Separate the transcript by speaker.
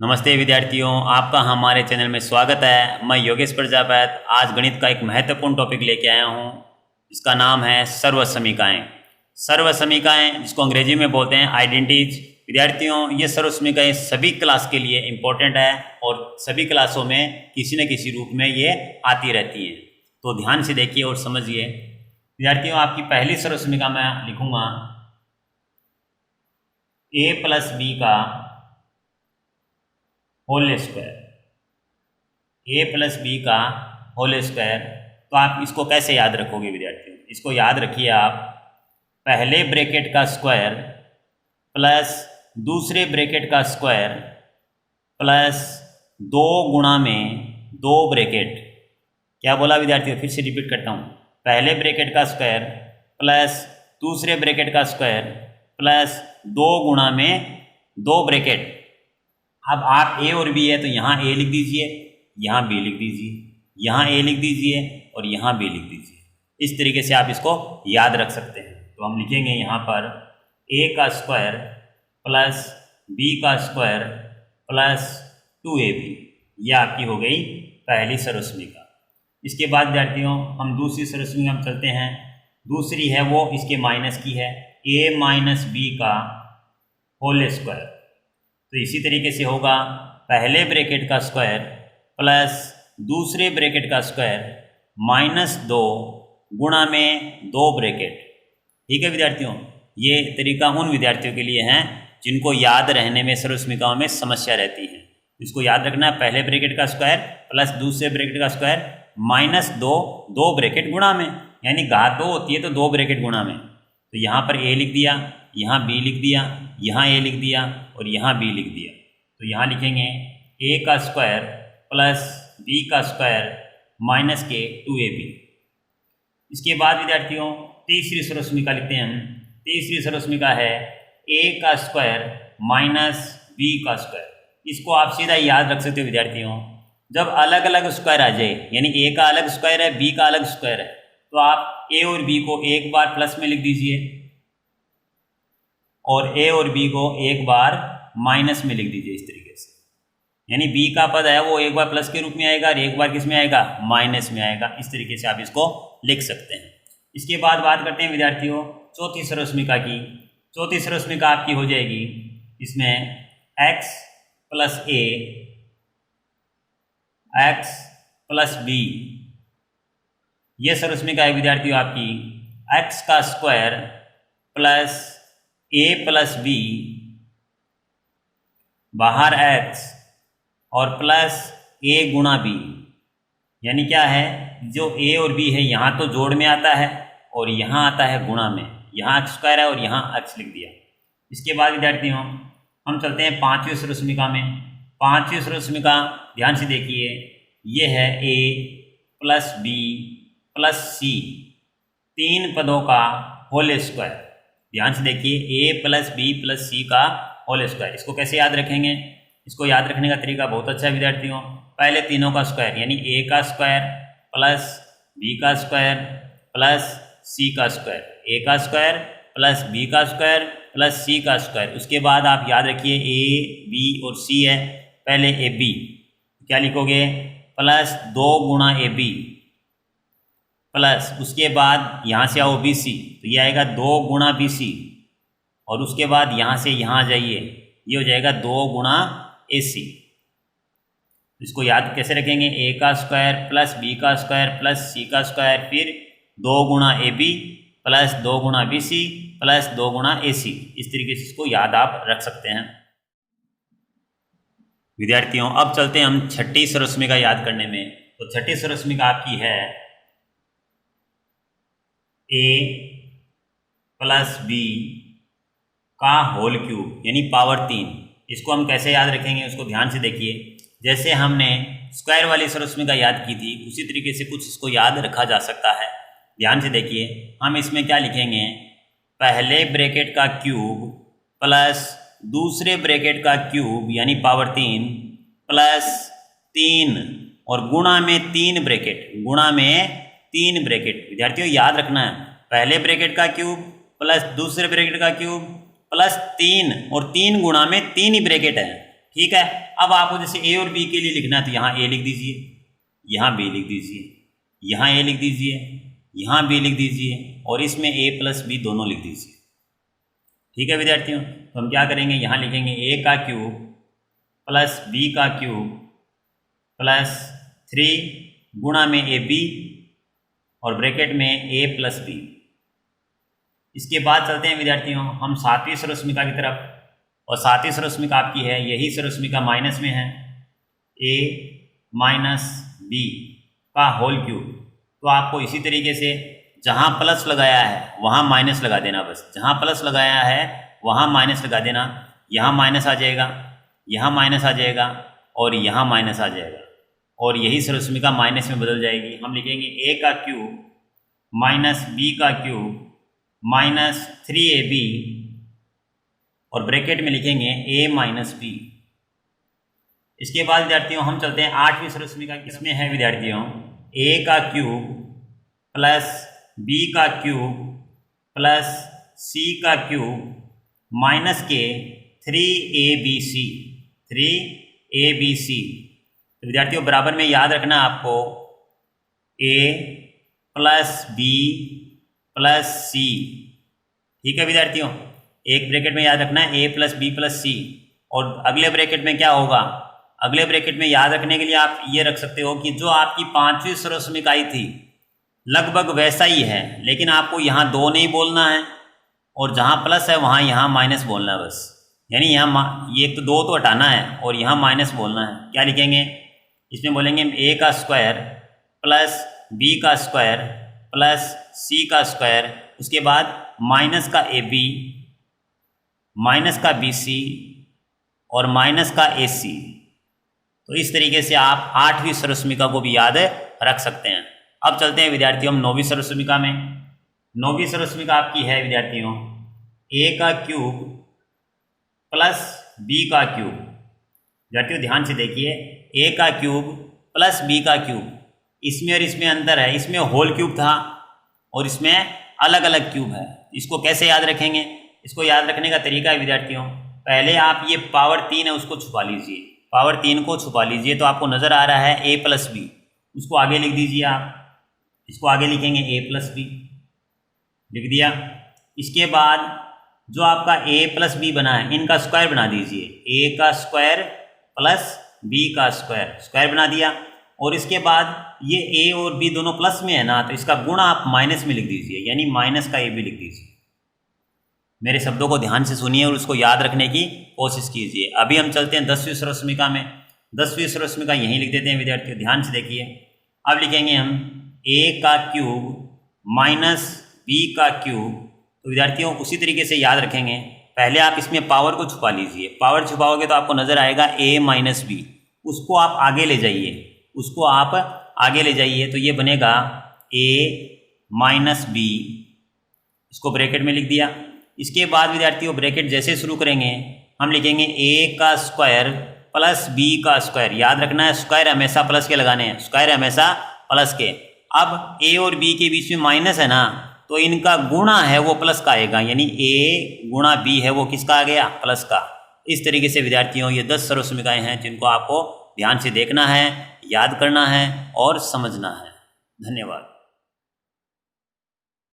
Speaker 1: नमस्ते विद्यार्थियों, आपका हमारे चैनल में स्वागत है। मैं योगेश प्रजापति आज गणित का एक महत्वपूर्ण टॉपिक लेके आया हूँ। इसका नाम है सर्वसमीकाएं। सर्वसमीकाएं जिसको अंग्रेजी में बोलते हैं आइडेंटिटीज। विद्यार्थियों, ये सर्वसमीकाएं सभी क्लास के लिए इम्पोर्टेंट है और सभी क्लासों में किसी न किसी रूप में ये आती रहती है, तो ध्यान से देखिए और समझिए। विद्यार्थियों, आपकी पहली सर्वसमीका मैं लिखूँगा a प्लस बी का होल स्क्वायर, ए प्लस बी का होल स्क्वायर। तो आप इसको कैसे याद रखोगे विद्यार्थियों? इसको याद रखिए आप, पहले ब्रैकेट का स्क्वायर प्लस दूसरे ब्रैकेट का स्क्वायर प्लस 2 गुणा में 2 ब्रैकेट। क्या बोला विद्यार्थियों? फिर से रिपीट करता हूँ, पहले ब्रैकेट का स्क्वायर प्लस दूसरे ब्रैकेट का स्क्वायर प्लस 2 गुणा में 2 ब्रैकेट। अब आप ए और बी है तो यहाँ ए लिख दीजिए, यहाँ बी लिख दीजिए, यहाँ ए लिख दीजिए और यहाँ बी लिख दीजिए। इस तरीके से आप इसको याद रख सकते हैं। तो हम लिखेंगे यहाँ पर ए का स्क्वायर प्लस बी का स्क्वायर प्लस 2ab। यह आपकी हो गई पहली सर्वसमीका। इसके बाद विद्यार्थियों हम दूसरी सर्वसमीका में चलते हैं। दूसरी है वो इसके माइनस की है, a माइनस बी का होल स्क्वायर। तो इसी तरीके से होगा, पहले ब्रैकेट का स्क्वायर प्लस दूसरे ब्रैकेट का स्क्वायर माइनस 2 गुणा में 2 ब्रैकेट। ठीक है विद्यार्थियों, ये तरीका उन विद्यार्थियों के लिए हैं जिनको याद रहने में सर्वसमीकाओं में समस्या रहती है। इसको याद रखना, पहले ब्रैकेट का स्क्वायर प्लस दूसरे ब्रैकेट का स्क्वायर माइनस 2 ब्रैकेट गुणा में, यानी घात 2 होती है तो 2 ब्रैकेट गुणा में। तो यहाँ पर ए लिख दिया, यहाँ बी लिख दिया, यहाँ ए लिख दिया और यहाँ बी लिख दिया। तो यहाँ लिखेंगे ए का स्क्वायर प्लस बी का स्क्वायर माइनस के 2ab। इसके बाद विद्यार्थियों तीसरी सर्वसमीका लिखते हैं हम। तीसरी सर्वसमीका है ए का स्क्वायर माइनस बी का स्क्वायर। इसको आप सीधा याद रख सकते हो विद्यार्थियों, जब अलग अलग स्क्वायर आ जाए, यानी ए का अलग स्क्वायर है, बी का अलग स्क्वायर है, तो आप ए और बी को एक बार प्लस में लिख दीजिए और ए और बी को एक बार माइनस में लिख दीजिए। इस तरीके से, यानी बी का पद है वो एक बार प्लस के रूप में आएगा और एक बार किस में आएगा? माइनस में आएगा। इस तरीके से आप इसको लिख सकते हैं। इसके बाद बात करते हैं विद्यार्थियों चौथी सर्वसमीका की। चौथी सर्वसमीका आपकी हो जाएगी, इसमें x plus a x plus b। ये सर्वसमीका है विद्यार्थियों आपकी x का square plus a plus b बाहर x और प्लस a गुणा b। यानी क्या है, जो a और b है यहाँ तो जोड़ में आता है और यहाँ आता है गुणा में। यहाँ x स्क्वायर है और यहाँ x लिख दिया। इसके बाद विद्यार्थियों हम चलते हैं पांचवी सर्वसमीका में। पांचवी सर्वसमीका ध्यान से देखिए, ये है a plus b plus c, 3 पदों का होल स्क्वायर। ध्यान से देखिए, a प्लस बी प्लस सी का होल स्क्वायर। इसको कैसे याद रखेंगे? इसको याद रखने का तरीका बहुत अच्छा है विद्यार्थियों। पहले तीनों का स्क्वायर, यानी a का स्क्वायर प्लस b का स्क्वायर प्लस c का स्क्वायर, a का स्क्वायर प्लस b का स्क्वायर प्लस c का स्क्वायर। उसके बाद आप याद रखिए a b और c है, पहले ab क्या लिखोगे? प्लस 2 गुणा ab प्लस, उसके बाद यहाँ से आओ BC, तो ये आएगा 2 गुणा BC और उसके बाद यहाँ से यहाँ आ जाइए, ये हो जाएगा 2 गुणा AC। इसको याद कैसे रखेंगे? a का स्क्वायर प्लस b का स्क्वायर प्लस c का स्क्वायर, फिर 2 गुणा AB प्लस 2 गुणा BC प्लस 2 गुणा AC। इस तरीके से इसको याद आप रख सकते हैं विद्यार्थियों। अब चलते हैं हम छठी सर्वसमीका याद करने में। तो छठी सर्वसमीका आपकी है a प्लस b का होल क्यूब, यानी पावर 3। इसको हम कैसे याद रखेंगे उसको ध्यान से देखिए। जैसे हमने स्क्वायर वाली सर्वसमीका याद की थी, उसी तरीके से कुछ इसको याद रखा जा सकता है। ध्यान से देखिए, हम इसमें क्या लिखेंगे? पहले ब्रैकेट का क्यूब प्लस दूसरे ब्रैकेट का क्यूब यानी पावर 3 प्लस 3 और गुणा में 3 ब्रैकेट, गुणा में 3 ब्रैकेट। विद्यार्थियों याद रखना है, पहले ब्रैकेट का क्यूब प्लस दूसरे ब्रैकेट का क्यूब प्लस 3 और 3 गुणा में 3 ही ब्रैकेट है। ठीक है। अब आपको जैसे ए और बी के लिए लिखना है तो यहाँ ए लिख दीजिए, यहाँ बी लिख दीजिए, यहाँ ए लिख दीजिए, यहाँ बी लिख दीजिए और इसमें ए प्लस बी दोनों लिख दीजिए। ठीक है विद्यार्थियों, तो हम क्या करेंगे, यहाँ लिखेंगे ए का क्यूब प्लस बी का क्यूब प्लस 3 गुणा में ए बी और ब्रैकेट में ए प्लस बी। इसके बाद चलते हैं विद्यार्थियों हम 7वीं सर्वसमीका की तरफ, और 7वीं सर्वसमीका आपकी है, यही सर्वसमीका माइनस में है, a माइनस बी का होल क्यूब। तो आपको इसी तरीके से जहाँ प्लस लगाया है वहाँ माइनस लगा देना, बस जहाँ प्लस लगाया है वहाँ माइनस लगा देना। यहाँ माइनस आ जाएगा, यहाँ माइनस आ जाएगा और यहाँ माइनस आ जाएगा और यही सर्वसमीका माइनस में बदल जाएगी। हम लिखेंगे a का क्यूब माइनस बी का क्यूब माइनस 3ab और ब्रैकेट में लिखेंगे a माइनस बी। इसके बाद विद्यार्थियों हम चलते हैं 8वीं सर्वसमीका। इसमें है विद्यार्थियों a का क्यूब प्लस b का क्यूब प्लस c का क्यूब माइनस के 3abc। तो विद्यार्थियों बराबर में याद रखना आपको a plus b plus c। ठीक है विद्यार्थियों, एक ब्रैकेट में याद रखना है a प्लस बी प्लस सी, और अगले ब्रैकेट में क्या होगा, अगले ब्रैकेट में याद रखने के लिए आप ये रख सकते हो कि जो आपकी 5वीं सर्वसमीका आई थी लगभग वैसा ही है, लेकिन आपको यहाँ 2 नहीं बोलना है और जहाँ प्लस है वहाँ यहाँ माइनस बोलना है बस। यानी यहाँ ये तो 2 तो हटाना है और यहाँ माइनस बोलना है। क्या लिखेंगे, इसमें बोलेंगे a का स्क्वायर प्लस b का स्क्वायर प्लस c का स्क्वायर, उसके बाद माइनस का ab माइनस का bc और माइनस का ac। तो इस तरीके से आप 8वीं सर्वसमीका को भी याद रख सकते हैं। अब चलते हैं विद्यार्थियों हम 9वीं सर्वसमीका में। 9वीं सर्वसमीका आपकी है विद्यार्थियों a का क्यूब प्लस b का क्यूब। विद्यार्थियों ध्यान से देखिए, a का क्यूब प्लस b का क्यूब, इसमें और इसमें अंतर है, इसमें होल क्यूब था और इसमें अलग अलग क्यूब है। इसको कैसे याद रखेंगे, इसको याद रखने का तरीका है विद्यार्थियों, पहले आप ये पावर 3 है उसको छुपा लीजिए, पावर 3 को छुपा लीजिए तो आपको नज़र आ रहा है a प्लस बी, उसको आगे लिख दीजिए आप, इसको आगे लिखेंगे a प्लस बी, लिख दिया। इसके बाद जो आपका a प्लस बी बना है इनका स्क्वायर बना दीजिए, a का स्क्वायर प्लस b का स्क्वायर, स्क्वायर बना दिया। और इसके बाद ये a और b दोनों प्लस में है ना, तो इसका गुणा आप माइनस में लिख दीजिए, यानी माइनस का ab लिख दीजिए। मेरे शब्दों को ध्यान से सुनिए और उसको याद रखने की कोशिश कीजिए। अभी हम चलते हैं 10वीं सर्वसमीका में। 10वीं सर्वसमीका यहीं लिख देते हैं विद्यार्थियों, ध्यान से देखिए। अब लिखेंगे हम a का क्यूब माइनस b का क्यूब। तो विद्यार्थियों उसी तरीके से याद रखेंगे, पहले आप इसमें पावर को छुपा लीजिए, पावर छुपाओगे तो आपको नज़र आएगा a माइनस बी, उसको आप आगे ले जाइए, उसको आप आगे ले जाइए तो ये बनेगा a माइनस बी, इसको ब्रैकेट में लिख दिया। इसके बाद विद्यार्थियों ब्रैकेट जैसे शुरू करेंगे हम लिखेंगे a का स्क्वायर प्लस b का स्क्वायर। याद रखना है स्क्वायर हमेशा प्लस के लगाने हैं, स्क्वायर हमेशा प्लस के। अब a और b के बीच में माइनस है ना, तो इनका गुणा है वो प्लस का आएगा, यानी a गुणा b है वो किसका आ गया, प्लस का। इस तरीके से विद्यार्थियों ये 10 सर्वसमीकाएँ हैं जिनको आपको ध्यान से देखना है, याद करना है और समझना है। धन्यवाद।